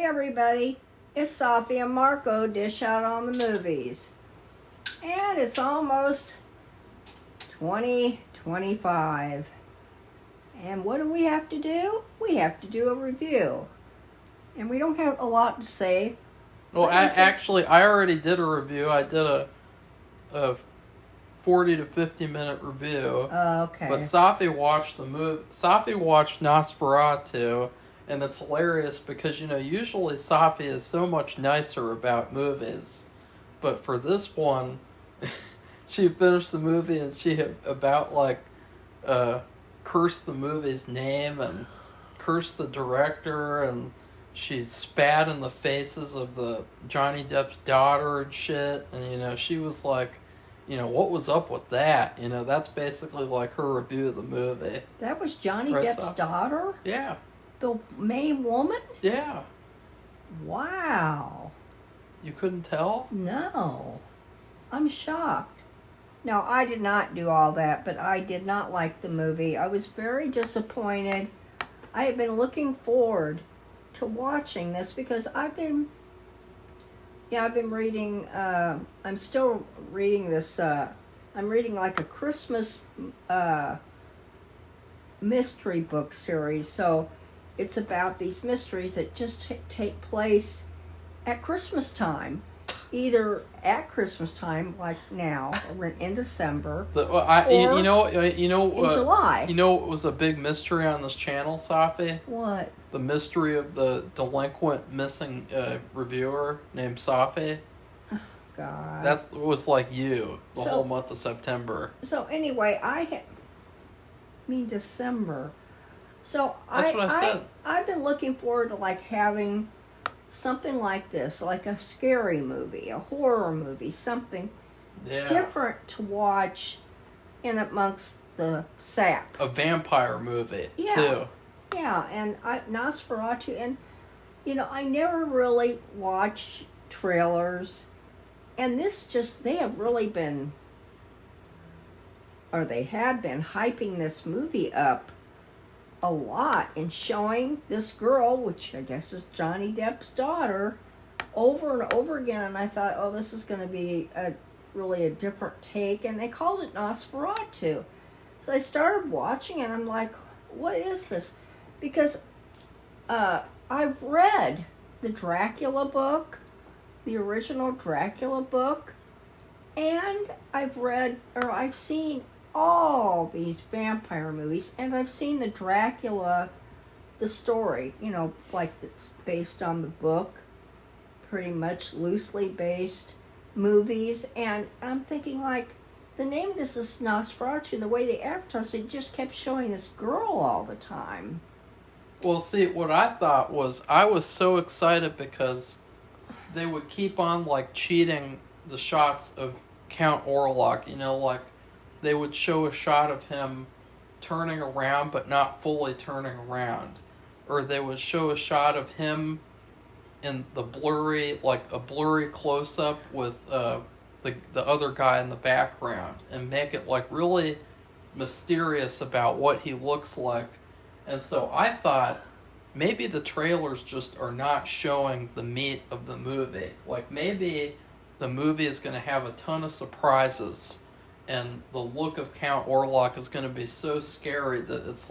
everybody, it's Safi and Marco dish out on the movies. And it's almost 2025. And what do we have to do? We have to do a review. And we don't have a lot to say. Well, I already did a review. I did a 40 to 50 minute review. Okay. But Safi watched the movie. Safi watched Nosferatu. And it's hilarious because, usually Safi is so much nicer about movies. But for this one, she finished the movie and she had about, cursed the movie's name and cursed the director. And she spat in the faces of the Johnny Depp's daughter and shit. And, she was like, what was up with that? That's basically like her review of the movie. That was Johnny Depp's daughter? Yeah. The main woman? Yeah. Wow. You couldn't tell? No. I'm shocked. No, I did not do all that, but I did not like the movie. I was very disappointed. I have been looking forward to watching this because I've been reading, I'm still reading this, I'm reading like a Christmas mystery book series, so it's about these mysteries that just take place at Christmas time. Either at Christmas time, like now, or in December, or in July. You know what was a big mystery on this channel, Safi? What? The mystery of the delinquent missing reviewer named Safi. Oh, God. That was like you, the whole month of September. So anyway, December. So That's what I said. I've been looking forward to having something like this, like a scary movie, a horror movie, something different to watch in amongst the sap. A vampire movie, too. Yeah, and Nosferatu, and I never really watch trailers, and they have really been, or they had been hyping this movie up a lot and showing this girl, which I guess is Johnny Depp's daughter, over and over again. And I thought, oh, this is going to be really a different take. And they called it Nosferatu. So I started watching and I'm like, what is this? Because I've read the Dracula book, the original Dracula book, and I've seen all these vampire movies, and I've seen the Dracula, the story, that's based on the book, pretty much loosely based movies, and I'm thinking, the name of this is Nosferatu, and the way they advertised it just kept showing this girl all the time. Well, see, what I thought was, I was so excited because they would keep on, cheating the shots of Count Orlok, they would show a shot of him turning around but not fully turning around. Or they would show a shot of him in the blurry, a blurry close-up with the other guy in the background. And make it, really mysterious about what he looks like. And so I thought, maybe the trailers just are not showing the meat of the movie. Maybe the movie is going to have a ton of surprises. And the look of Count Orlok is going to be so scary that it's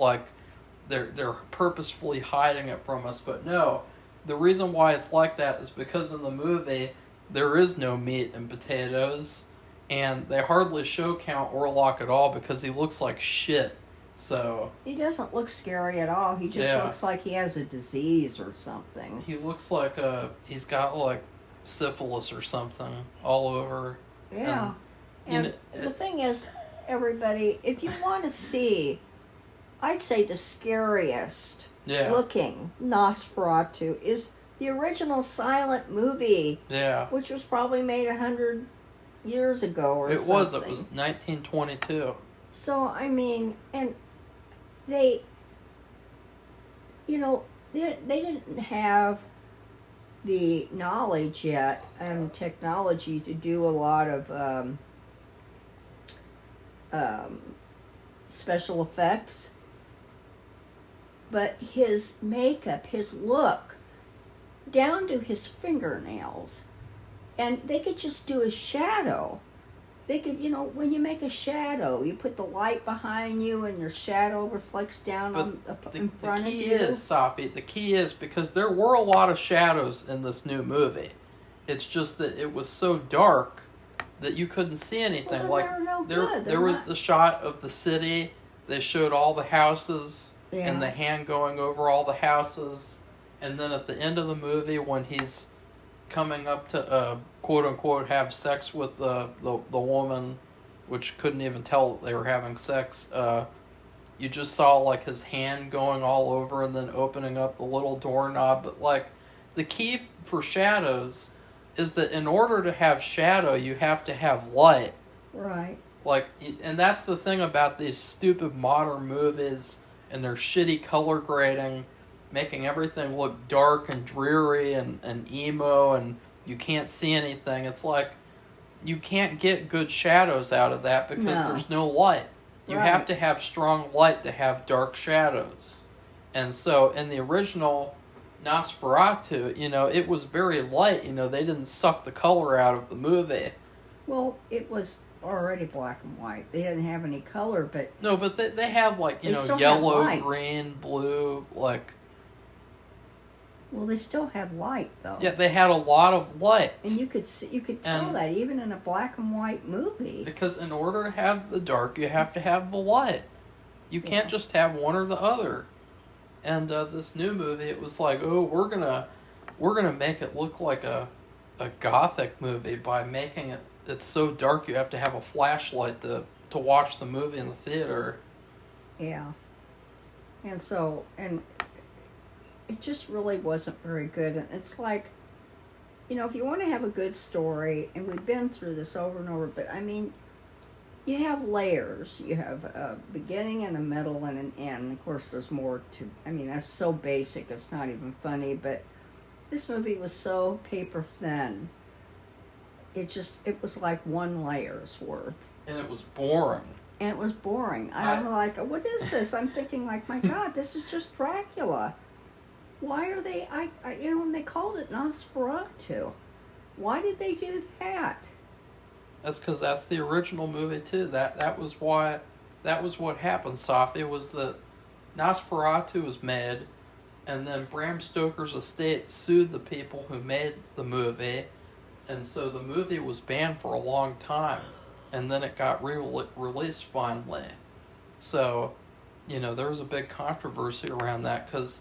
they're purposefully hiding it from us. But no, the reason why it's like that is because in the movie there is no meat and potatoes, and they hardly show Count Orlok at all because he looks like shit. So he doesn't look scary at all. He just looks like he has a disease or something. He looks like he's got syphilis or something all over. Yeah. And the thing is, everybody, if you want to see, I'd say the scariest looking Nosferatu is the original silent movie. Yeah. Which was probably made 100 years ago or something. It was 1922. So, and they didn't have the knowledge yet and technology to do a lot of special effects, but his makeup, his look, down to his fingernails. And they could just do a shadow. They could, when you make a shadow, you put the light behind you and your shadow reflects down in front of you. The key is, Safi, the key is because there were a lot of shadows in this new movie. It's just that it was so dark that you couldn't see anything. Well, there was the shot of the city. They showed all the houses and the hand going over all the houses. And then at the end of the movie, when he's coming up to quote unquote have sex with the woman, which couldn't even tell they were having sex, you just saw like his hand going all over and then opening up the little doorknob. But like the key for shadows is that in order to have shadow, you have to have light. Right. Like, and that's the thing about these stupid modern movies and their shitty color grading, making everything look dark and dreary and emo, and you can't see anything. It's like you can't get good shadows out of that because there's no light. You have to have strong light to have dark shadows. And so in the original Nosferatu, it was very light. They didn't suck the color out of the movie. Well, it was already black and white. They didn't have any color, but... No, but they had, like, yellow, green, blue, like... Well, they still had light, though. Yeah, they had a lot of light. And you could tell that even in a black and white movie. Because in order to have the dark, you have to have the light. You can't just have one or the other. And this new movie, it was like, oh, we're gonna make it look like a gothic movie by making it's so dark you have to have a flashlight to watch the movie in the theater. Yeah. And so, and it just really wasn't very good. And it's like, if you want to have a good story, and we've been through this over and over, but I mean, you have layers. You have a beginning and a middle and an end. Of course, there's more to... I mean, that's so basic, it's not even funny. But this movie was so paper thin. It was like one layer's worth. And it was boring. I'm like, what is this? I'm thinking like, my God, this is just Dracula. Why are they... and they called it Nosferatu. Why did they do that? That's because that's the original movie too. That was what happened, Safi, was that Nosferatu was made, and then Bram Stoker's estate sued the people who made the movie, and so the movie was banned for a long time, and then it got released finally. So, there was a big controversy around that because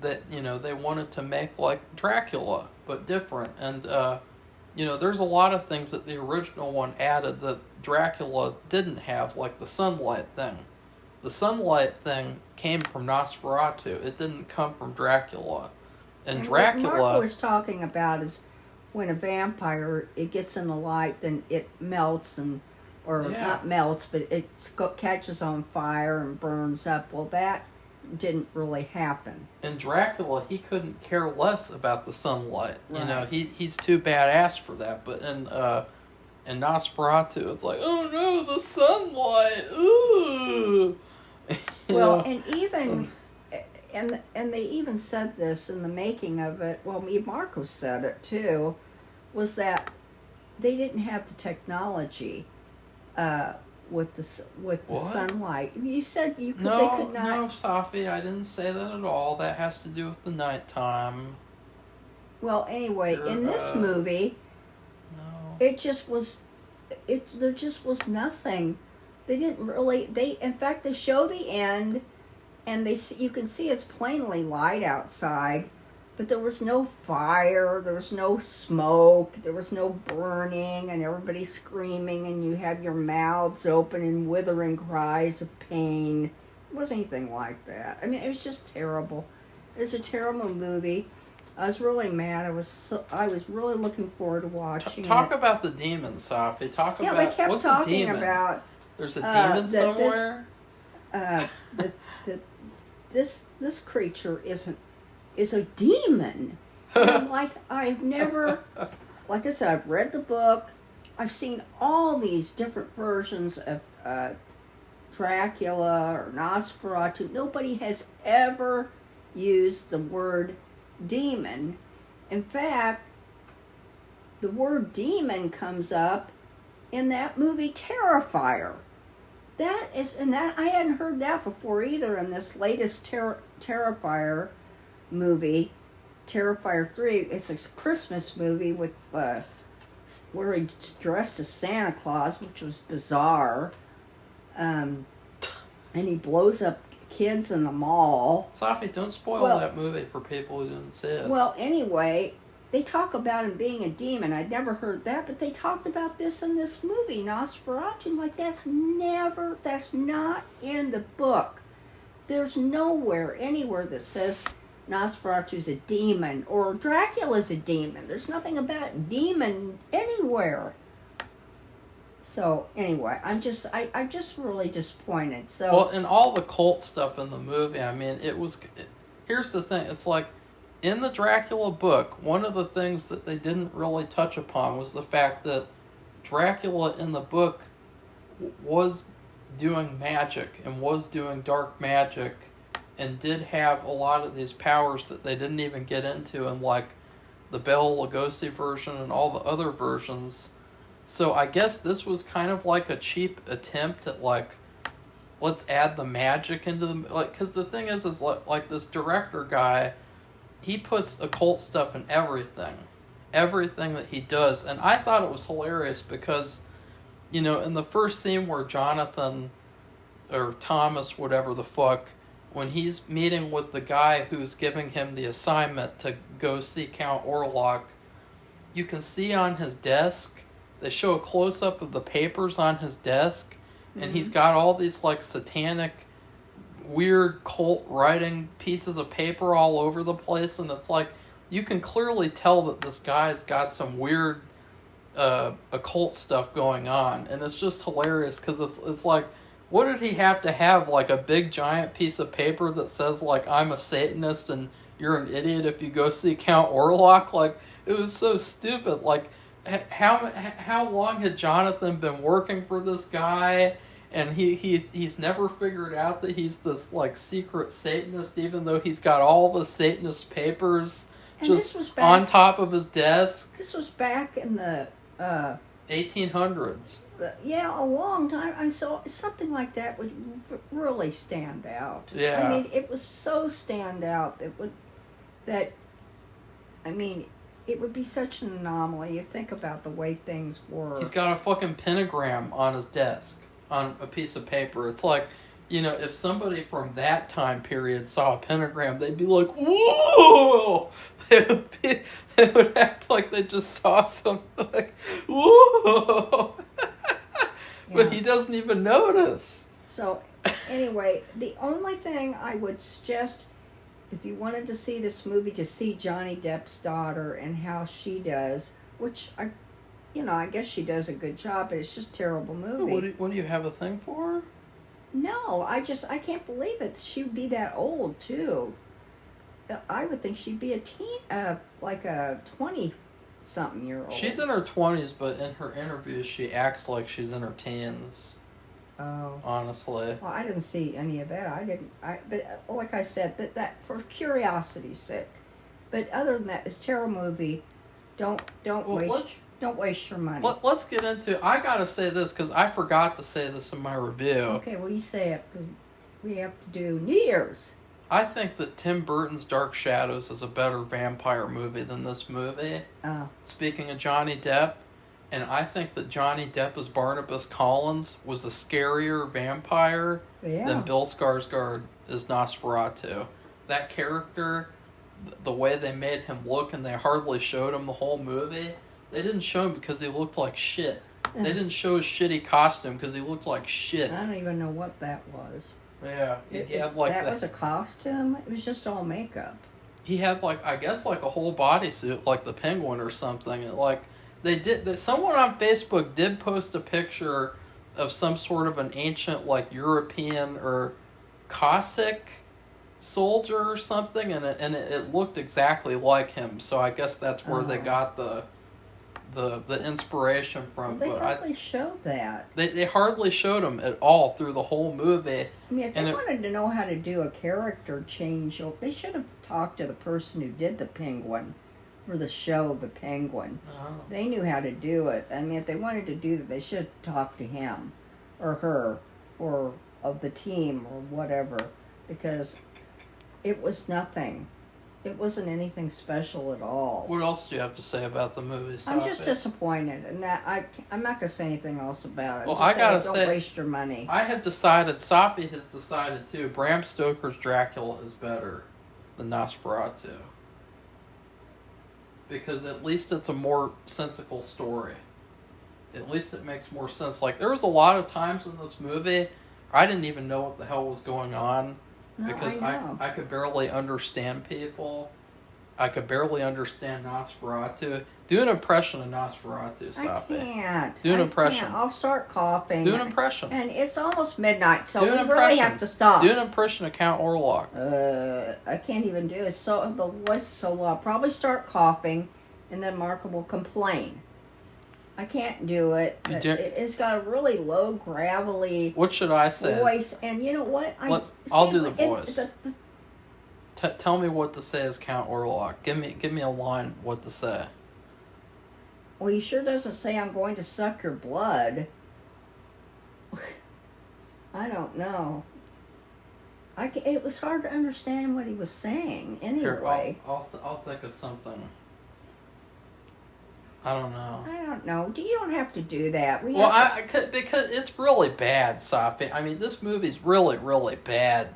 that they wanted to make like Dracula but different, and there's a lot of things that the original one added that Dracula didn't have, like the sunlight thing. The sunlight thing came from Nosferatu. It didn't come from Dracula. And Dracula... What Marco was talking about is when a vampire, it gets in the light, then it melts not melts, but it catches on fire and burns up. Well, that didn't really happen. In Dracula, he couldn't care less about the sunlight. Right. He's too badass for that. But in Nosferatu, it's like, oh no, the sunlight. Ooh. Well, and even and they even said this in the making of it. Well, Marco said it too, was that they didn't have the technology. With the sunlight. You said they could not... No, Safi, I didn't say that at all. That has to do with the nighttime. Well, anyway, in this movie, there just was nothing. They didn't really... In fact, they show the end, and you can see it's plainly light outside, but there was no fire, there was no smoke, there was no burning, and everybody screaming, and you have your mouths open in withering cries of pain. It wasn't anything like that. I mean, it was just terrible. It was a terrible movie. I was really mad. I was really looking forward to watching Talk it. about the demon, Safi. They kept what's talking a demon? about... There's a demon somewhere? This creature is a demon. And I'm like, I've never, like I said, I've read the book. I've seen all these different versions of Dracula or Nosferatu. Nobody has ever used the word demon In fact, the word demon comes up in that movie Terrifier. That is, and that I hadn't heard that before either in this latest Terrifier movie, Terrifier 3. It's a Christmas movie with where he's dressed as Santa Claus, which was bizarre. And he blows up kids in the mall. Safi, don't spoil that movie for people who didn't see it. Well, anyway, they talk about him being a demon. I'd never heard that, but they talked about this in this movie, Nosferatu. Like, that's not in the book. There's nowhere, anywhere that says Nosferatu's a demon or Dracula's a demon. There's nothing about demon anywhere. So anyway, I'm just really disappointed. So well, and all the cult stuff in the movie, I mean, here's the thing. It's like in the Dracula book, one of the things that they didn't really touch upon was the fact that Dracula in the book was doing magic and was doing dark magic and did have a lot of these powers that they didn't even get into in like the Bela Lugosi version and all the other versions. So I guess this was kind of like a cheap attempt at like, let's add the magic into the, like, because the thing is like this director guy, he puts occult stuff in everything that he does, and I thought it was hilarious because, you know, in the first scene where Jonathan or Thomas, whatever the fuck, when he's meeting with the guy who's giving him the assignment to go see Count Orlok, you can see on his desk. They show a close-up of the papers on his desk, and he's got all these, like, satanic, weird cult writing pieces of paper all over the place, and it's like, you can clearly tell that this guy's got some weird occult stuff going on, and it's just hilarious, because it's like, what did he have to have, like, a big giant piece of paper that says, like, I'm a Satanist, and you're an idiot if you go see Count Orlok? Like, it was so stupid, like, how long had Jonathan been working for this guy, and he's never figured out that he's this like secret Satanist, even though he's got all the Satanist papers and just on top of his desk. This was back in the 1800s. Yeah, a long time. I saw something like that would really stand out. Yeah, I mean, it was so stand out. It would be such an anomaly. You think about the way things were. He's got a fucking pentagram on his desk on a piece of paper. It's like, you know, if somebody from that time period saw a pentagram, they'd be like, whoa! They would act like they just saw something like, whoa! But he doesn't even notice. So, anyway, the only thing I would suggest, if you wanted to see this movie, to see Johnny Depp's daughter and how she does, which I guess she does a good job, but it's just a terrible movie. What do you have a thing for her? No, I can't believe it. She would be that old too. I would think she'd be like a 20-something-year-old. She's in her 20s, but in her interviews she acts like she's in her teens. Oh. Honestly. Well, I didn't see any of that. But like I said, that for curiosity's sake. But other than that, it's a terrible movie. Don't waste your money. Let's get into. I gotta say this because I forgot to say this in my review. Okay, well you say it because we have to do New Year's. I think that Tim Burton's Dark Shadows is a better vampire movie than this movie. Oh. Speaking of Johnny Depp. And I think that Johnny Depp as Barnabas Collins was a scarier vampire than Bill Skarsgård as Nosferatu. That character, the way they made him look, and they hardly showed him the whole movie. They didn't show him because he looked like shit. They didn't show his shitty costume because he looked like shit. I don't even know what that was. Yeah, that was a costume? It was just all makeup. He had I guess a whole bodysuit, like the Penguin or something. Someone on Facebook did post a picture of some sort of an ancient, European or Cossack soldier or something, and it looked exactly like him. So I guess that's where they got the inspiration from. Well, they hardly showed that. They hardly showed him at all through the whole movie. I mean, if they wanted to know how to do a character change, they should have talked to the person who did the Penguin. for the show, The Penguin. Oh. They knew how to do it. I mean, if they wanted to do that, they should talk to him or her or of the team or whatever, because it was nothing. It wasn't anything special at all. What else do you have to say about the movie, Safi? I'm just disappointed, and that I'm not gonna say anything else about it. Well, Just I gotta don't say, waste your money. I have decided, Safi has decided too, Bram Stoker's Dracula is better than Nosferatu. Because at least it's a more sensical story. At least it makes more sense. Like, there was a lot of times in this movie, I didn't even know what the hell was going on. No, Because I could barely understand people. I could barely understand Nosferatu. Do an impression of Nosferatu, Safi. I can't. Do an impression. Can't. I'll start coughing. Do an impression. And it's almost midnight, so Do we an really impression. have to stop. Do an impression of Count Orlok. I can't even do it. So the voice is so low. I'll probably start coughing, and then Marco will complain. I can't do it. It's got a really low, gravelly What should I say? voice, and you know what? I'll do the voice. Tell me what to say as Count Orlok. Give me a line what to say. Well, he sure doesn't say, "I'm going to suck your blood." I don't know. It was hard to understand what he was saying anyway. Here, I'll think of something. I don't know. I don't know. You don't have to do that. Because it's really bad, Safi. I mean, this movie's really, really bad.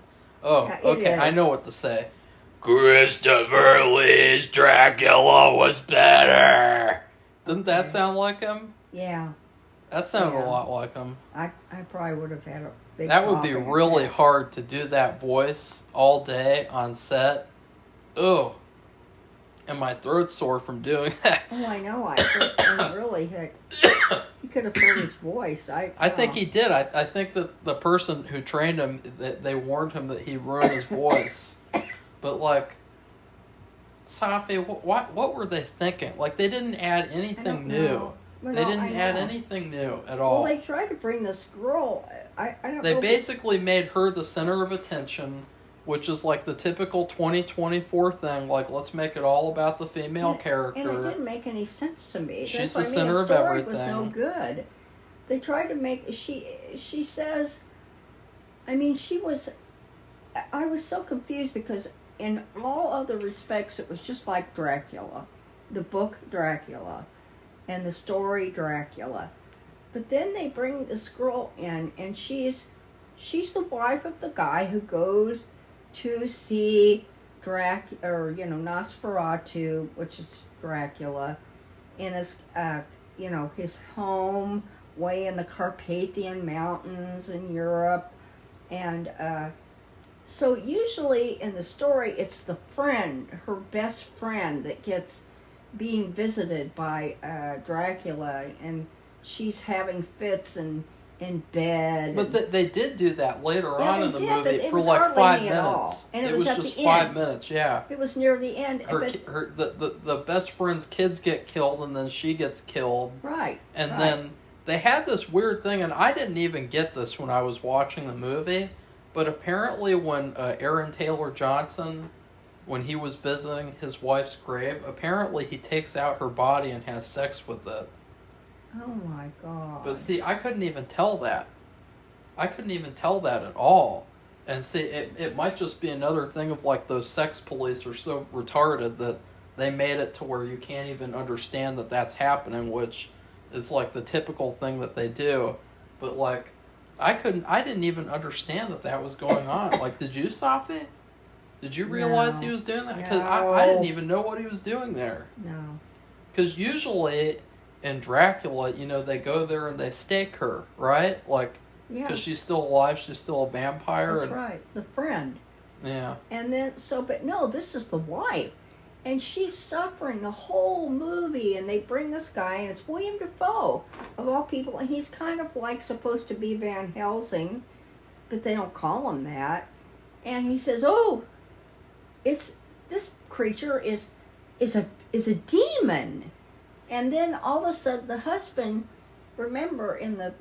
Oh, Yeah, okay. is. I know what to say. Christopher Lee's Dracula was better. Doesn't that sound like him? Yeah. That sounded a lot like him. I probably would have had a big That would be coughing really attack. hard to do that voice all day on set. Ugh. And my throat's sore from doing that. Oh, I know. I really heck. He could have heard his voice. I think he did. I think that the person who trained him, they warned him that he ruined his voice. But, like, Safi, what were they thinking? Like, they didn't add anything new. Well, They no, didn't I add know. anything new at all. Well, they tried to bring this girl. I don't They know. basically made her the center of attention, which is like the typical 2024 thing. Like, let's make it all about the female character. And it didn't make any sense to me. She's That's the what I mean. center of story was no everything. good. They tried to make she says, I mean, I was so confused because in all other respects it was just like Dracula, the book Dracula, and the story Dracula. But then they bring this girl in, and she's the wife of the guy who goes to see Nosferatu, which is Dracula, in his his home way in the Carpathian Mountains in Europe, and so usually in the story it's the friend, her best friend, that gets being visited by Dracula, and she's having fits in bed. But they did do that later on in the movie for was like hardly 5 any at all. minutes. And it was was at just the 5 end. minutes, yeah. It was near the end. The best friend's kids get killed, and then she gets killed. Right. And right. then they had this weird thing, and I didn't even get this when I was watching the movie, but apparently when Aaron Taylor Johnson, when he was visiting his wife's grave, apparently he takes out her body and has sex with it. Oh my God. But see, I couldn't even tell that. I couldn't even tell that at all. And see, it might just be another thing of like those sex police are so retarded that they made it to where you can't even understand that that's happening, which is like the typical thing that they do. But like, I didn't even understand that was going on. Like, did you, Safi? Did you realize he was doing that? Because I didn't even know what he was doing there. No. Because usually in Dracula, they go there and they stake her, right? Like, because she's still alive, she's still a vampire. That's right. The friend. Yeah. And then, but no, this is the wife. And she's suffering the whole movie, and they bring this guy, and it's William Dafoe, of all people, and he's kind of like supposed to be Van Helsing, but they don't call him that. And he says, "Oh, this creature is a demon." And then all of a sudden, the husband, remember in the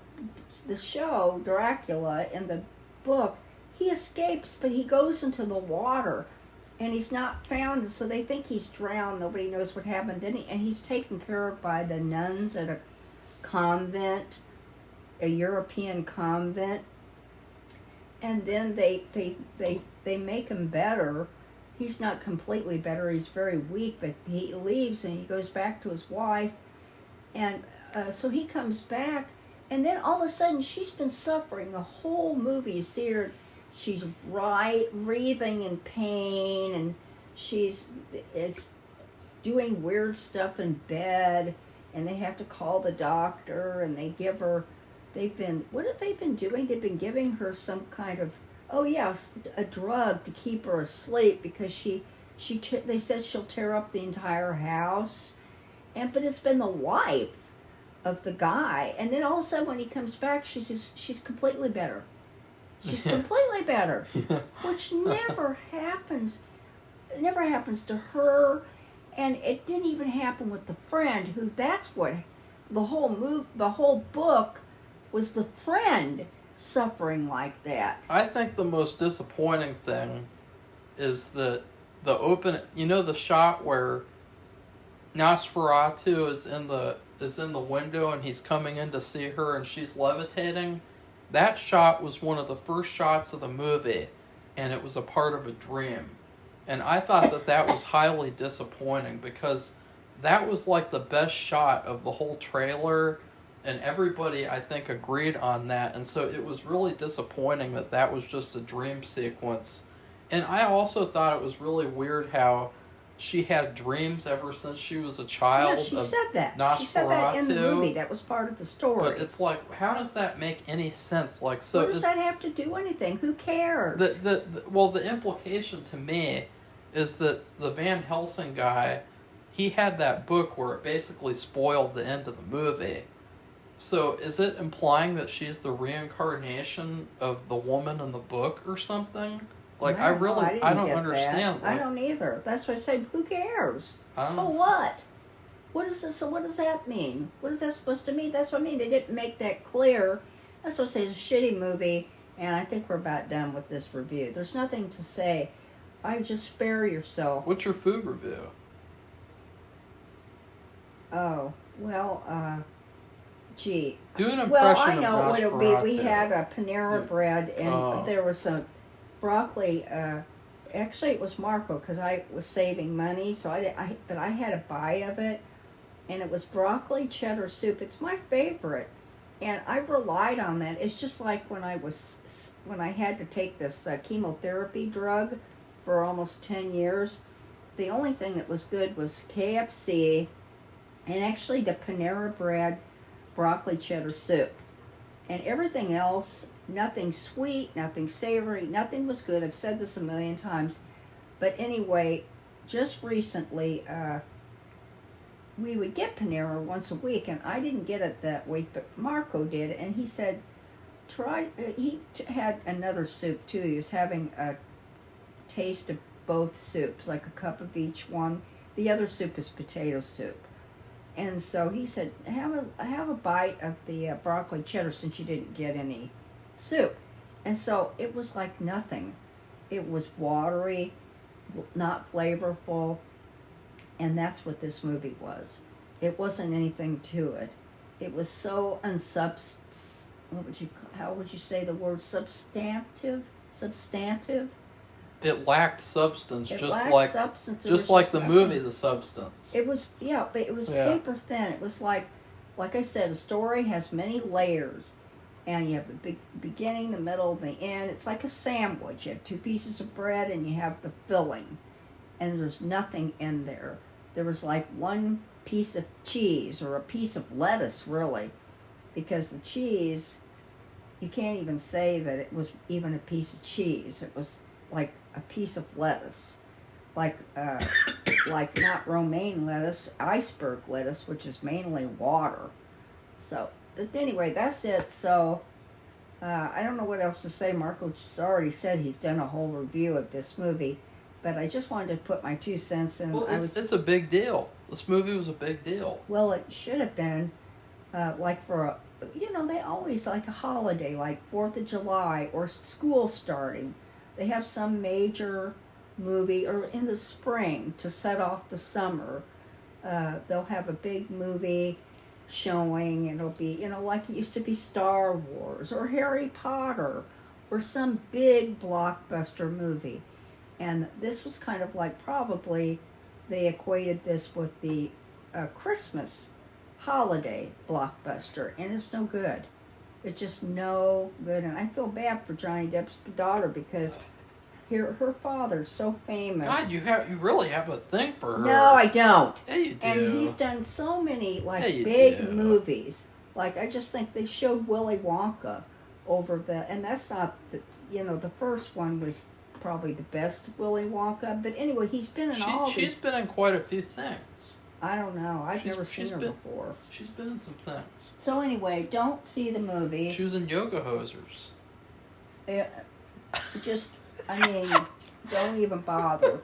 show Dracula, in the book, he escapes, but he goes into the water. and he's not found, so they think he's drowned. Nobody knows what happened. And he's taken care of by the nuns at a convent, a European convent. And then they make him better. He's not completely better. He's very weak, but he leaves and he goes back to his wife. And so he comes back, and then all of a sudden she's been suffering the whole movie. You see her, she's writhing in pain, and she's doing weird stuff in bed, and they have to call the doctor, and they give her, what have they been doing? They've been giving her some kind of, a drug to keep her asleep, because they said she'll tear up the entire house. But it's been the wife of the guy, and then all of a sudden when he comes back, she's completely better. She's completely better, which never happens. It never happens to her, and it didn't even happen with the friend. That's what the whole book was, the friend suffering like that. I think the most disappointing thing is that the shot where Nosferatu is in the window and he's coming in to see her and she's levitating. That shot was one of the first shots of the movie, and it was a part of a dream. And I thought that was highly disappointing, because that was like the best shot of the whole trailer, and everybody, I think, agreed on that. And so it was really disappointing that was just a dream sequence. And I also thought it was really weird how she had dreams ever since she was a child. Yeah, she said that. Nosferatu. She said that in the movie. That was part of the story. But it's like, how does that make any sense? Like, so what does that have to do anything? Who cares? The implication to me is that the Van Helsing guy, he had that book where it basically spoiled the end of the movie. So is it implying that she's the reincarnation of the woman in the book or something? Like, I don't understand. I don't either. That's why I say, who cares? So what? What is this? So what does that mean? What is that supposed to mean? That's what I mean. They didn't make that clear. That's what I say. It's a shitty movie, and I think we're about done with this review. There's nothing to say. I just spare yourself. What's your food review? Oh, well, gee. Do an impression well, I know of what it would be. We Nosferatu. had a Panera bread, and there was some broccoli. Actually, it was Marco, because I was saving money, so but I had a bite of it, and it was broccoli cheddar soup. It's my favorite, and I've relied on that. It's just like when I had to take this chemotherapy drug for almost 10 years. The only thing that was good was KFC, and actually the Panera bread broccoli cheddar soup, and everything else, nothing sweet, nothing savory, nothing was good. I've said this a million times. But anyway, just recently, we would get Panera once a week, and I didn't get it that week, but Marco did, and he said, he had another soup too. He was having a taste of both soups, like a cup of each one. The other soup is potato soup. And so he said, have a bite of the broccoli cheddar, since you didn't get any soup. And so it was like nothing. It was watery, not flavorful, and that's what this movie was. It wasn't anything to it. It was so how would you say the word, substantive? It lacked substance, Substance. Just like the movie The Substance. It was, but it was paper thin. It was like I said, a story has many layers, and you have the big beginning, the middle, and the end. It's like a sandwich. You have two pieces of bread, and you have the filling, and there's nothing in there. There was like one piece of cheese, or a piece of lettuce, really, because the cheese, you can't even say that it was even a piece of cheese. It was like a piece of lettuce, like not romaine lettuce, iceberg lettuce, which is mainly water. So, but anyway, that's it. So, I don't know what else to say. Marco just already said he's done a whole review of this movie, but I just wanted to put my 2 cents in. Well, it's a big deal. This movie was a big deal. Well, it should have been, like for a, they always, like a holiday, like 4th of July or school starting. They have some major movie, or in the spring to set off the summer. They'll have a big movie showing. It'll be, like it used to be Star Wars or Harry Potter or some big blockbuster movie. And this was kind of like, probably they equated this with the Christmas holiday blockbuster, and it's no good. It's just no good. And I feel bad for Johnny Depp's daughter, because her father's so famous. God, you really have a thing for her. No, I don't. Yeah, you do. And he's done so many Yeah, big movies. Like, I just think they showed Willy Wonka over and that's not the first one was probably the best Willy Wonka. But anyway, he's been in all these. She's been in quite a few things. I don't know. I've never seen her before. She's been in some things. So anyway, don't see the movie. She was in Yoga Hosers. Don't even bother.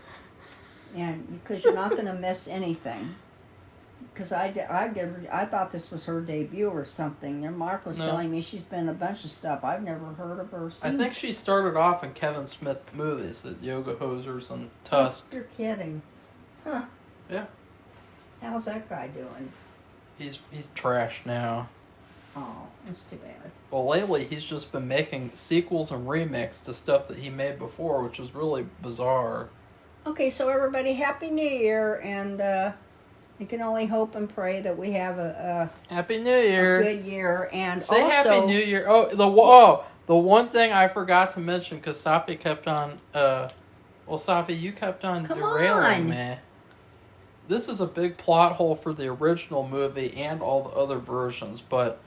And because you're not going to miss anything. Because I thought this was her debut or something. And Mark was telling me she's been in a bunch of stuff. I've never heard of her. I think she started off in Kevin Smith movies, the Yoga Hosers and Tusk. Oh, you're kidding. Huh. Yeah. How's that guy doing? He's trash now. Oh, that's too bad. Well, lately he's just been making sequels and remakes to stuff that he made before, which is really bizarre. Okay, so everybody, Happy New Year, and you can only hope and pray that we have a Happy New Year. A good year, and say also, Happy New Year. The one thing I forgot to mention, because Safi kept on. Safi, you kept on derailing me. This is a big plot hole for the original movie and all the other versions, but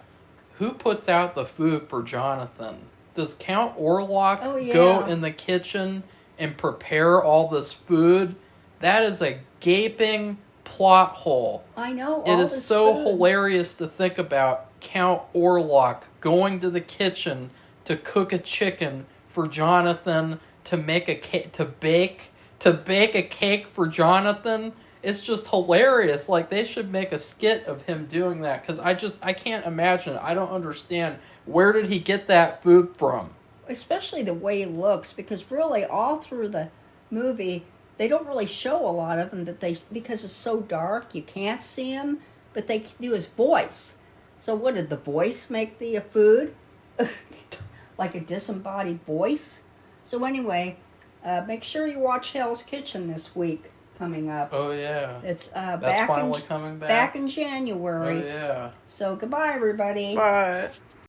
who puts out the food for Jonathan? Does Count Orlok go in the kitchen and prepare all this food? That is a gaping plot hole. I know. It is so hilarious to think about Count Orlok going to the kitchen to cook a chicken for Jonathan, to make a cake, to bake a cake for Jonathan. It's just hilarious. Like, they should make a skit of him doing that, because I can't imagine it. I don't understand. Where did he get that food from? Especially the way he looks, because really all through the movie, they don't really show a lot of him, because it's so dark, you can't see him, but they do his voice. So what, did the voice make the food? Like a disembodied voice? So anyway, make sure you watch Hell's Kitchen this week. Coming up. Oh yeah. It's that's finally coming back. Back in January. Oh yeah. So goodbye, everybody. Bye.